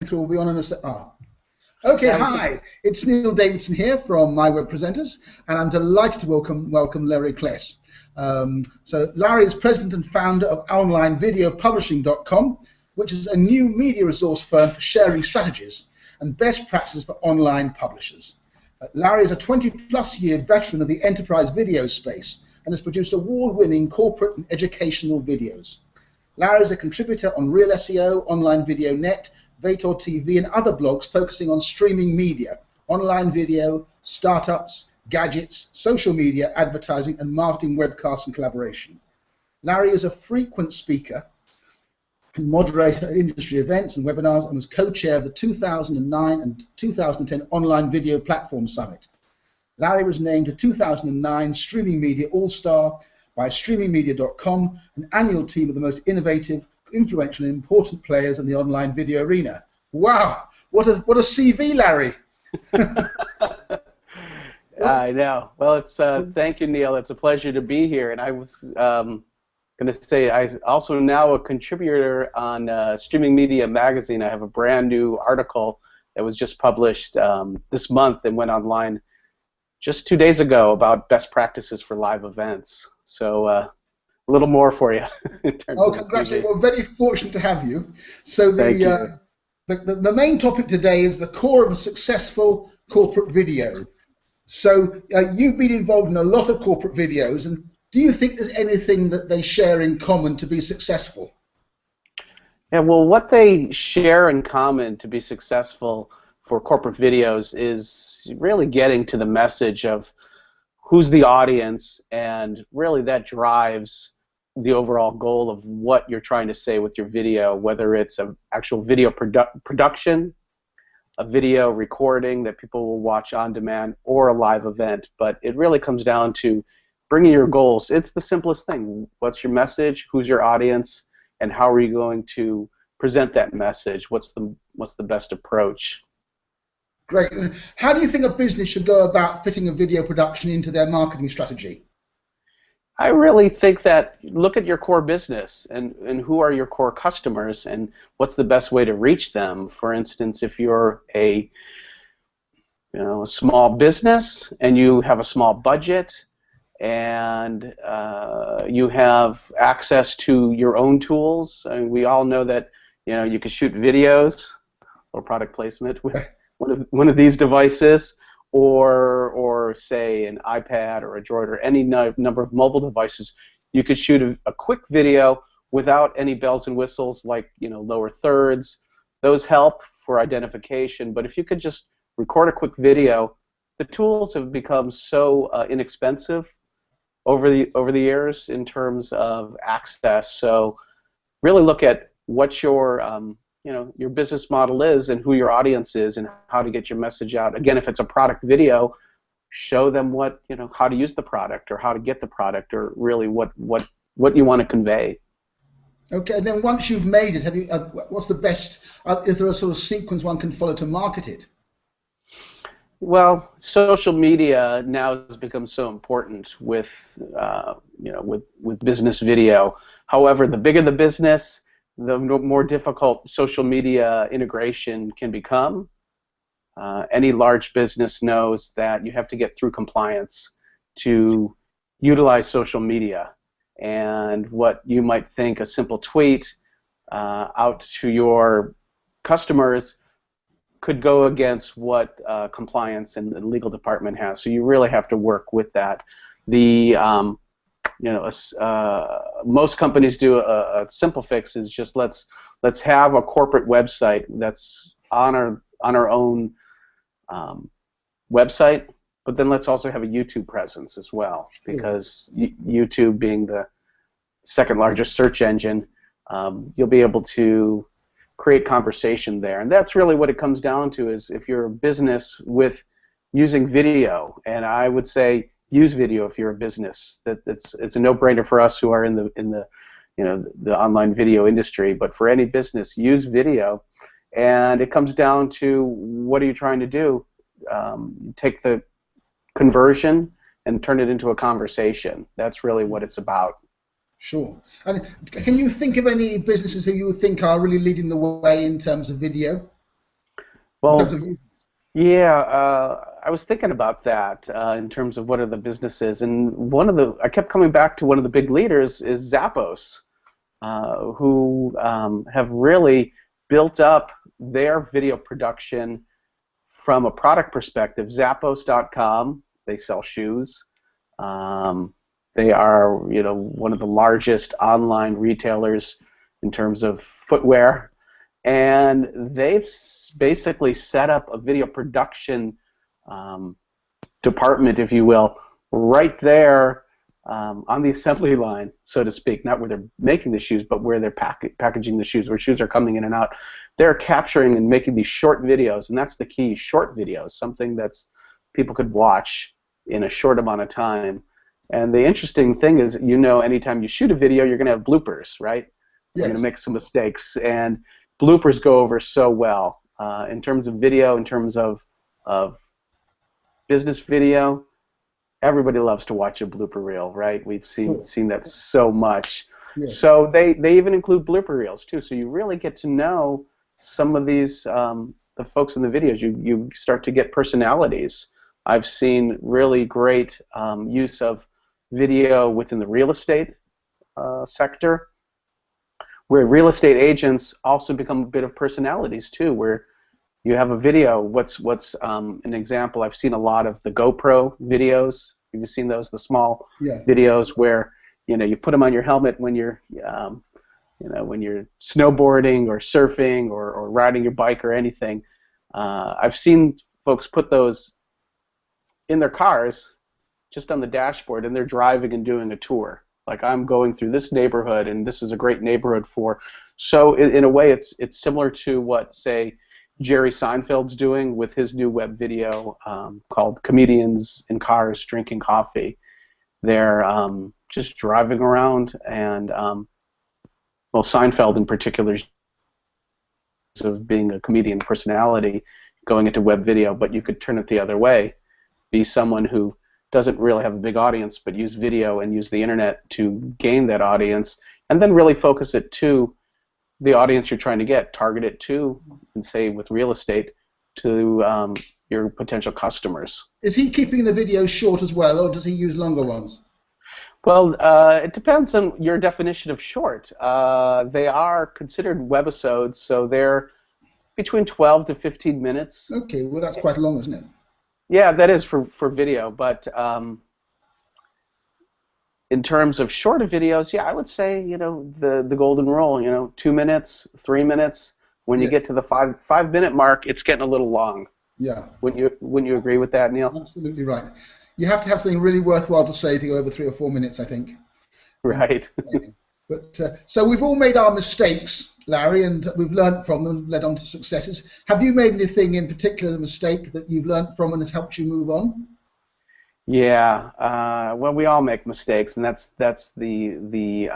through will be on in a Okay, hi. It's Neil Davidson here from MyWebPresenters, and I'm delighted to welcome Larry Kless. So Larry is president and founder of OnlineVideoPublishing.com, which is a new media resource firm for sharing strategies and best practices for online publishers. Larry is a 20-plus year veteran of the enterprise video space and has produced award-winning corporate and educational videos. Larry is a contributor on ReelSEO, Online Video Net, Vator TV, and other blogs focusing on streaming media, online video, startups, gadgets, social media, advertising, and marketing webcasts and collaboration. Larry is a frequent speaker and moderator at industry events and webinars, and was co-chair of the 2009 and 2010 Online Video Platform Summit. Larry was named a 2009 Streaming Media All-Star by StreamingMedia.com, an annual team of the most innovative, influential, and important players in the online video arena. Wow, what a CV, Larry! I know. Well, it's thank you, Neil. It's a pleasure to be here. And I was going to say, I also now a contributor on Streaming Media Magazine. I have a brand new article that was just published this month and went online just 2 days ago about best practices for live events. So a little more for you. In terms of congratulations. We're very fortunate to have you. So the main topic today is the core of a successful corporate video. So you've been involved in a lot of corporate videos, and do you think there's anything that they share in common to be successful? Yeah, well, what they share in common to be successful for corporate videos is really getting to the message of who's the audience, and really that drives the overall goal of what you're trying to say with your video, whether it's an actual video production, a video recording that people will watch on demand, or a live event. But it really comes down to bringing your goals. It's the simplest thing. What's your message? Who's your audience? And how are you going to present that message? What's the best approach? Great. How do you think a business should go about fitting a video production into their marketing strategy? I really think that look at your core business and who are your core customers and what's the best way to reach them. For instance, if you're a small business and you have a small budget and you have access to your own tools, and we all know that you can shoot videos or product placement with one of these devices, or say an iPad or a Droid or any number of mobile devices. You could shoot a quick video without any bells and whistles like lower thirds. Those help for identification, but if you could just record a quick video, the tools have become so inexpensive over the years in terms of access. So really look at what your business model is and who your audience is and how to get your message out. Again, if it's a product video, show them how to use the product or how to get the product, or really what you want to convey. Okay, and then once you've made it, have you? What's the best? Is there a sort of sequence one can follow to market it? Well, social media now has become so important with business video. However, the bigger the business, the more difficult social media integration can become. Any large business knows that you have to get through compliance to utilize social media. And what you might think a simple tweet out to your customers could go against what compliance and the legal department has. So you really have to work with that. Most companies do a simple fix is just let's have a corporate website that's on our own website, but then let's also have a YouTube presence as well, because YouTube being the second largest search engine, you'll be able to create conversation there. And that's really what it comes down to, is if you're a business with using video, and I would say use video if you're a business. It's a no-brainer for us who are in the online video industry, but for any business, use video. And it comes down to, what are you trying to do? Take the conversion and turn it into a conversation. That's really what it's about. Sure. And can you think of any businesses who you think are really leading the way in terms of video? in terms Well, of? yeah, I was thinking about that in terms of what are the businesses, and I kept coming back to one of the big leaders is Zappos, who have really built up their video production from a product perspective. Zappos.com, they sell shoes. Um, they are, one of the largest online retailers in terms of footwear, and they've basically set up a video production um, department, if you will, right there on the assembly line, so to speak, not where they're making the shoes, but where they're packaging the shoes, where shoes are coming in and out. They're capturing and making these short videos, and that's the key, short videos, something that's people could watch in a short amount of time. And the interesting thing is, anytime you shoot a video, you're going to have bloopers, right? You're going to Yes. make some mistakes, and bloopers go over so well. In terms of video, in terms of business video, everybody loves to watch a blooper reel, right? We've Sure. seen that so much. Yes. So they even include blooper reels too. So you really get to know some of these the folks in the videos. You start to get personalities. I've seen really great use of video within the real estate sector, where real estate agents also become a bit of personalities too, where you have a video. What's an example? I've seen a lot of the GoPro videos. You've seen those, the small Yeah. videos where you put them on your helmet when you're when you're snowboarding or surfing or riding your bike or anything. I've seen folks put those in their cars, just on the dashboard, and they're driving and doing a tour. Like, I'm going through this neighborhood, and this is a great neighborhood for. So in a way, it's similar to what, say, Jerry Seinfeld's doing with his new web video called "Comedians in Cars Drinking Coffee." They're just driving around, and well, Seinfeld in particular of being a comedian personality going into web video, but you could turn it the other way, be someone who doesn't really have a big audience, but use video and use the internet to gain that audience, and then really focus it to the audience you're trying to get, target it to, and say with real estate, to your potential customers. Is he keeping the videos short as well, or does he use longer ones? Well, it depends on your definition of short. They are considered webisodes, so they're between 12 to 15 minutes. Okay, well that's quite long, isn't it? Yeah, that is for video, but in terms of shorter videos, yeah, I would say, the golden rule, 2 minutes, 3 minutes. When you Yes. get to the 5 minute mark, it's getting a little long. Yeah. Wouldn't you agree with that, Neil? Absolutely right. You have to have something really worthwhile to say to go over 3 or 4 minutes, I think. Right. But so we've all made our mistakes, Larry, and we've learned from them, led on to successes. Have you made anything in particular, a mistake that you've learned from and has helped you move on? Yeah. Well, we all make mistakes, and that's the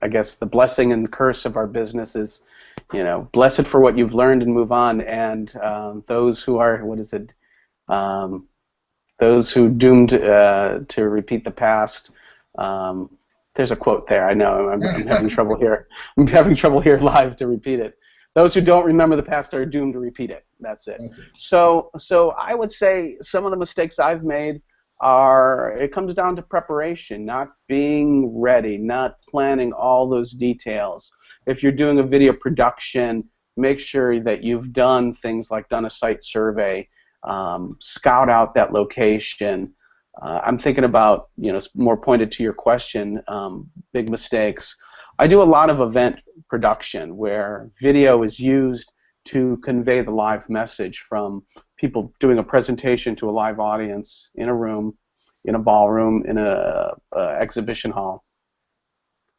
I guess the blessing and curse of our business is, bless it for what you've learned and move on. And those who are, those who doomed to repeat the past. There's a quote there. I know I'm having trouble here. I'm having trouble here live to repeat it. Those who don't remember the past are doomed to repeat it. That's it. So I would say some of the mistakes I've made it comes down to preparation, not being ready, not planning all those details. If you're doing a video production, make sure that you've done things like done a site survey, scout out that location. I'm thinking about, more pointed to your question, big mistakes. I do a lot of event production where video is used to convey the live message, from people doing a presentation to a live audience in a room, in a ballroom, in a exhibition hall,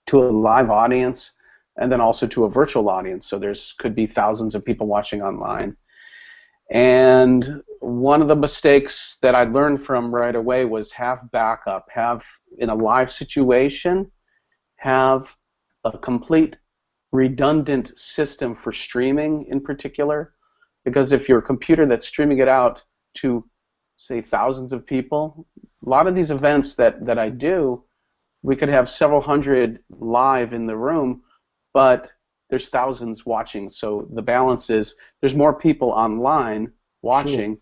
to a live audience, and then also to a virtual audience. So could be thousands of people watching online. And one of the mistakes that I learned from right away was have backup, in a live situation, have a complete redundant system for streaming in particular, because if you're a computer that's streaming it out to, say, thousands of people, a lot of these events that I do, we could have several hundred live in the room, but there's thousands watching. So the balance is there's more people online watching,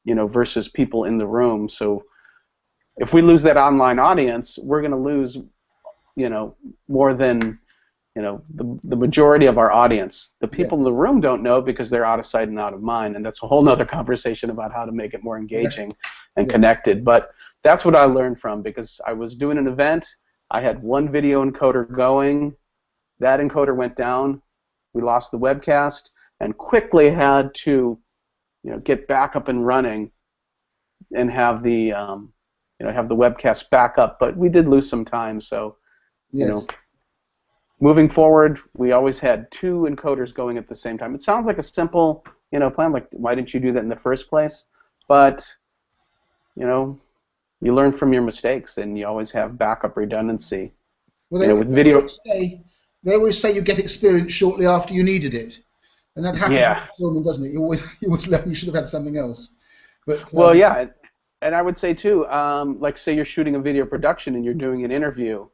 versus people in the room. So if we lose that online audience, we're going to lose, more than, the majority of our audience. The people in the room don't know because they're out of sight and out of mind, and that's a whole nother conversation about how to make it more engaging and connected. But that's what I learned from, because I was doing an event, I had one video encoder going, that encoder went down, we lost the webcast, and quickly had to, get back up and running and have the, have the webcast back up. But we did lose some time, so, moving forward, we always had 2 encoders going at the same time. It sounds like a simple, plan. Like, why didn't you do that in the first place? But, you learn from your mistakes, and you always have backup redundancy. Well, with video, they always say you get experience shortly after you needed it, and that happens with filming, doesn't it? You always learn you should have had something else. But well, yeah, and I would say too, like say you're shooting a video production and you're doing an interview.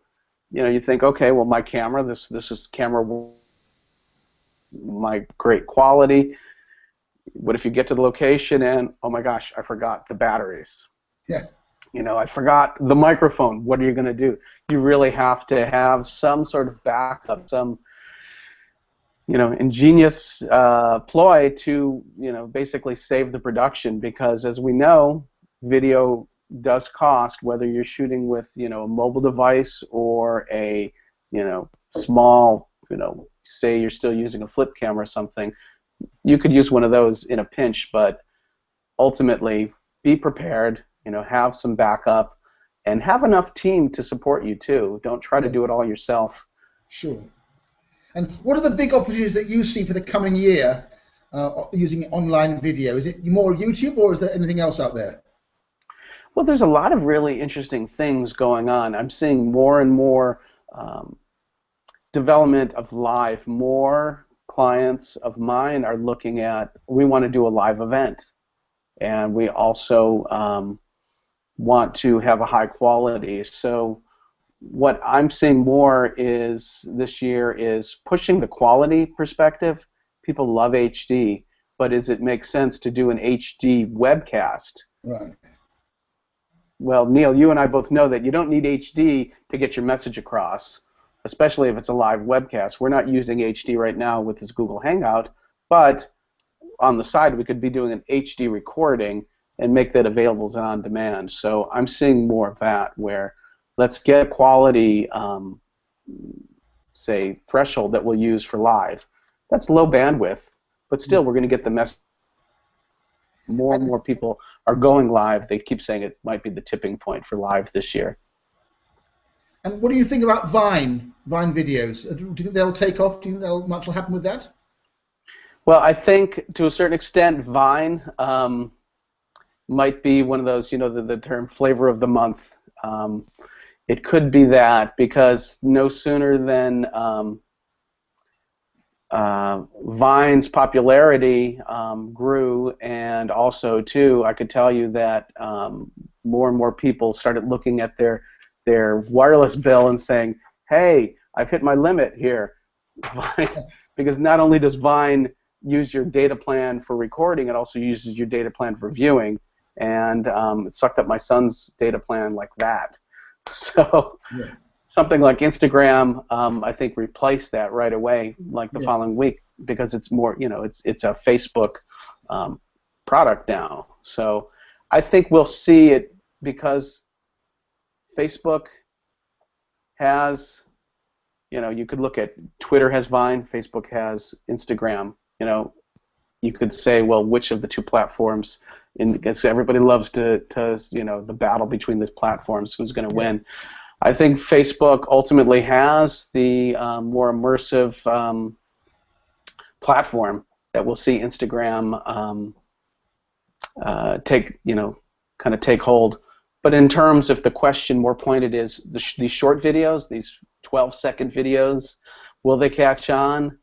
You think, okay, well, my camera, this is camera, my great quality. What if you get to the location and, oh my gosh, I forgot the batteries? Yeah. I forgot the microphone. What are you going to do? You really have to have some sort of backup, some, ingenious ploy to, basically save the production, because as we know, video does cost, whether you're shooting with, a mobile device or a, small, say you're still using a flip camera or something. You could use one of those in a pinch, but ultimately be prepared, have some backup, and have enough team to support you too. Don't try to do it all yourself. Sure. And what are the big opportunities that you see for the coming year using online video? Is it more YouTube, or is there anything else out there? Well, there's a lot of really interesting things going on. I'm seeing more and more development of live. More clients of mine are looking at, we want to do a live event, and we also want to have a high quality. So what I'm seeing more is this year is pushing the quality perspective. People love HD, but does it make sense to do an HD webcast? Right. Well, Neil, you and I both know that you don't need HD to get your message across, especially if it's a live webcast. We're not using HD right now with this Google Hangout, but on the side we could be doing an HD recording and make that available as on demand. So I'm seeing more of that, where let's get quality, say, threshold that we'll use for live. That's low bandwidth, but still we're going to get the message. More and more people are going live. They keep saying it might be the tipping point for live this year. And what do you think about Vine videos? Do you think they'll take off? Do you think much will happen with that? Well, I think to a certain extent Vine might be one of those, the term flavor of the month. It could be that, because no sooner than Vine's popularity grew, and also too, I could tell you that more and more people started looking at their wireless bill and saying, hey, I've hit my limit here. Vine, because not only does Vine use your data plan for recording, it also uses your data plan for viewing, and it sucked up my son's data plan like that. So something like Instagram, I think, replaced that right away, like the following week, because it's more, it's a Facebook product now. So I think we'll see it, because Facebook has, you could look at Twitter has Vine, Facebook has Instagram. You could say, well, which of the two platforms? Because everybody loves to the battle between the platforms, who's going to win. I think Facebook ultimately has the more immersive platform that we'll see Instagram take hold. But in terms of the question more pointed is these short videos, these 12-second videos, will they catch on?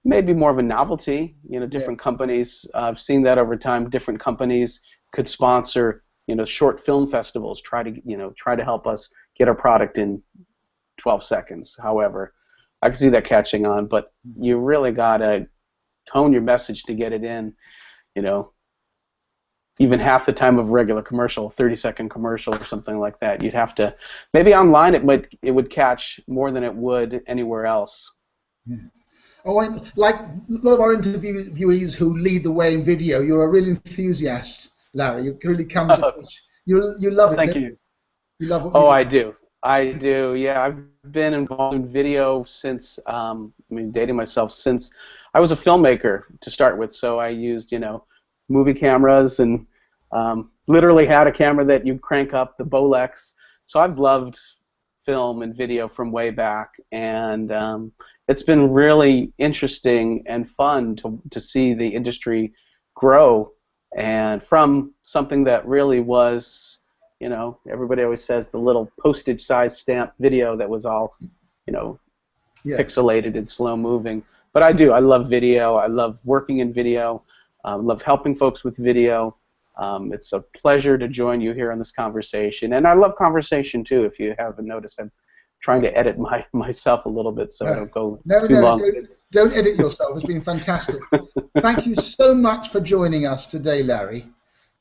Maybe more of a novelty. Different companies, I've seen that over time. Different companies could sponsor, short film festivals. Try to help us get our product in 12 seconds. However, I can see that catching on, but you really gotta tone your message to get it in. You know, even half the time of a regular commercial, 30-second commercial or something like that. You'd have to, maybe online it would catch more than it would anywhere else. Yeah. Oh, and like a lot of our interviewees who lead the way in video, you're a real enthusiast, Larry. It really comes across. You love it. Thank you. You love what Oh, you do. I do. Yeah, I've been involved in video since, I mean, dating myself since I was a filmmaker to start with. So I used, you know, movie cameras and literally had a camera that you crank up, the Bolex. So I've loved film and video from way back, and it's been really interesting and fun to see the industry grow, and from something that really was, you know, everybody always says the little postage size stamp video that was all, you know, Yes. pixelated and slow moving. But I love video. I love working in video. Love helping folks with video. It's a pleasure to join you here on this conversation, and I love conversation too. If you haven't noticed, I'm trying to edit myself a little bit so I don't go too long. Don't edit yourself. It's been fantastic. Thank you so much for joining us today, Larry.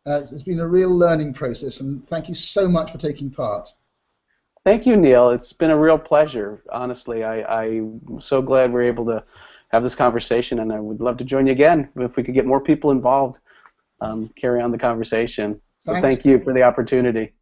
It's been a real learning process, and thank you so much for taking part. Thank you, Neil. It's been a real pleasure. Honestly, I'm so glad we're able to have this conversation, and I would love to join you again if we could get more people involved. Carry on the conversation. So thank you for the opportunity.